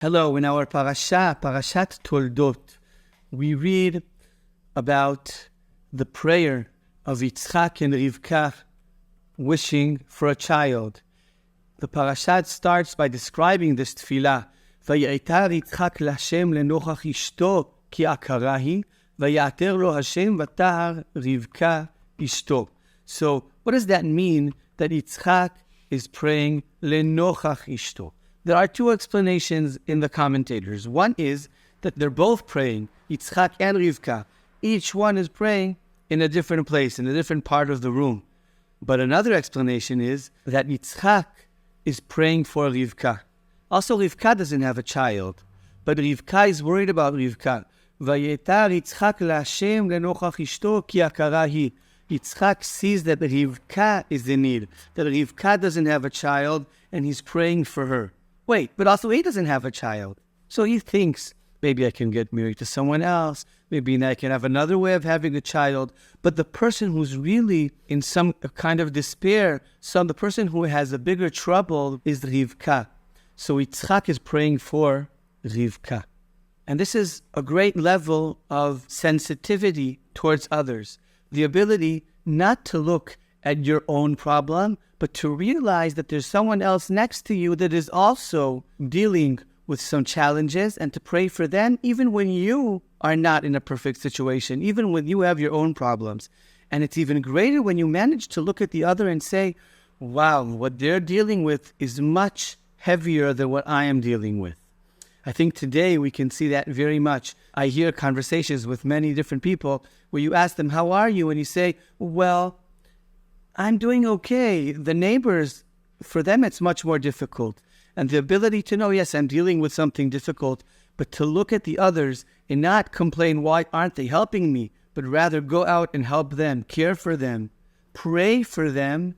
Hello, in our Parashat Toldot, we read about the prayer of Yitzchak and Rivka wishing for a child. The Parashat starts by describing this tefillah. ויעתר יצחק להשם לנוכח אשתו כי עקרה היא, ויעתר לו השם ותהר רבקה אשתו. So, what does that mean that Yitzchak is praying לנוכח אשתו? There are two explanations in the commentators. One is that they're both praying, Yitzchak and Rivka. Each one is praying in a different place, in a different part of the room. But another explanation is that Yitzchak is praying for Rivka. Also, Rivka doesn't have a child, but Rivka is worried about Rivka. ויתר יצחק להשם לנוכח אשתו כי עקרה היא. Yitzchak sees that Rivka is in need, that Rivka doesn't have a child, and he's praying for her. Wait, but also he doesn't have a child. So he thinks, maybe I can get married to someone else, maybe I can have another way of having a child. But the person who's really in some kind of despair, the person who has a bigger trouble is Rivka. So Yitzchak is praying for Rivka. And this is a great level of sensitivity towards others. The ability not to look at your own problem, but to realize that there's someone else next to you that is also dealing with some challenges, and to pray for them even when you are not in a perfect situation, even when you have your own problems. And it's even greater when you manage to look at the other and say, wow, what they're dealing with is much heavier than what I am dealing with. I think today we can see that very much. I hear conversations with many different people where you ask them, how are you? And you say, well, I'm doing okay. The neighbors, for them, it's much more difficult. And the ability to know, yes, I'm dealing with something difficult, but to look at the others and not complain, why aren't they helping me? But rather go out and help them, care for them, pray for them,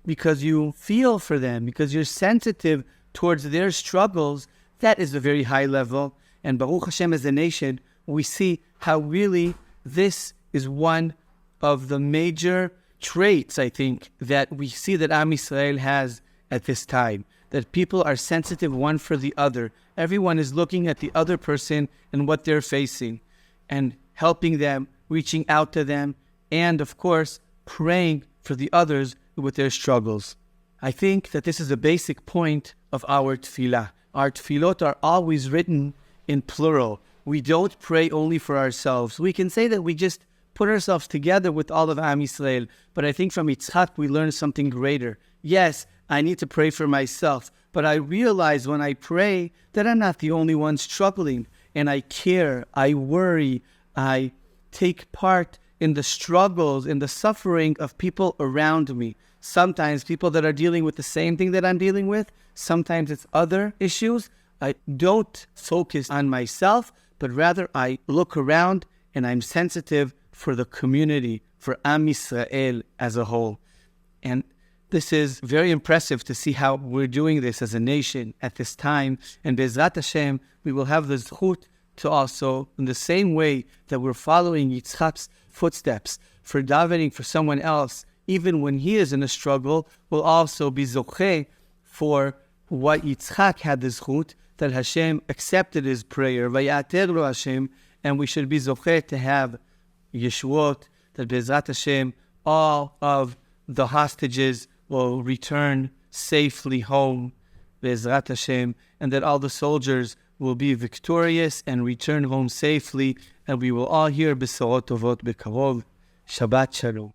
because you feel for them, because you're sensitive towards their struggles. That is a very high level. And Baruch Hashem, as a nation, we see how really this is one of the major traits, I think, that we see that Am Yisrael has at this time. That people are sensitive one for the other. Everyone is looking at the other person and what they're facing and helping them, reaching out to them, and of course, praying for the others with their struggles. I think that this is a basic point of our tefillah. Our tefillot are always written in plural. We don't pray only for ourselves. We can say that we just put ourselves together with all of Am Yisrael, but I think from Yitzchak we learn something greater. Yes, I need to pray for myself, but I realize when I pray that I'm not the only one struggling, and I care, I worry, I take part in the struggles, in the suffering of people around me. Sometimes people that are dealing with the same thing that I'm dealing with, sometimes it's other issues. I don't focus on myself, but rather I look around and I'm sensitive for the community, for Am Yisrael as a whole. And this is very impressive to see how we're doing this as a nation at this time. And Be'ezrat Hashem, we will have the zchut to also, in the same way that we're following Yitzchak's footsteps, for davening for someone else, even when he is in a struggle, will also be zocheh for what Yitzchak had the zchut, that Hashem accepted his prayer, Vayater lo Hashem, and we should be zocheh to have Yeshuot, that Be'ezrat Hashem, all of the hostages will return safely home, Be'ezrat Hashem, and that all the soldiers will be victorious and return home safely, and we will all hear Besorot Tovot Bekarov. Shabbat Shalom.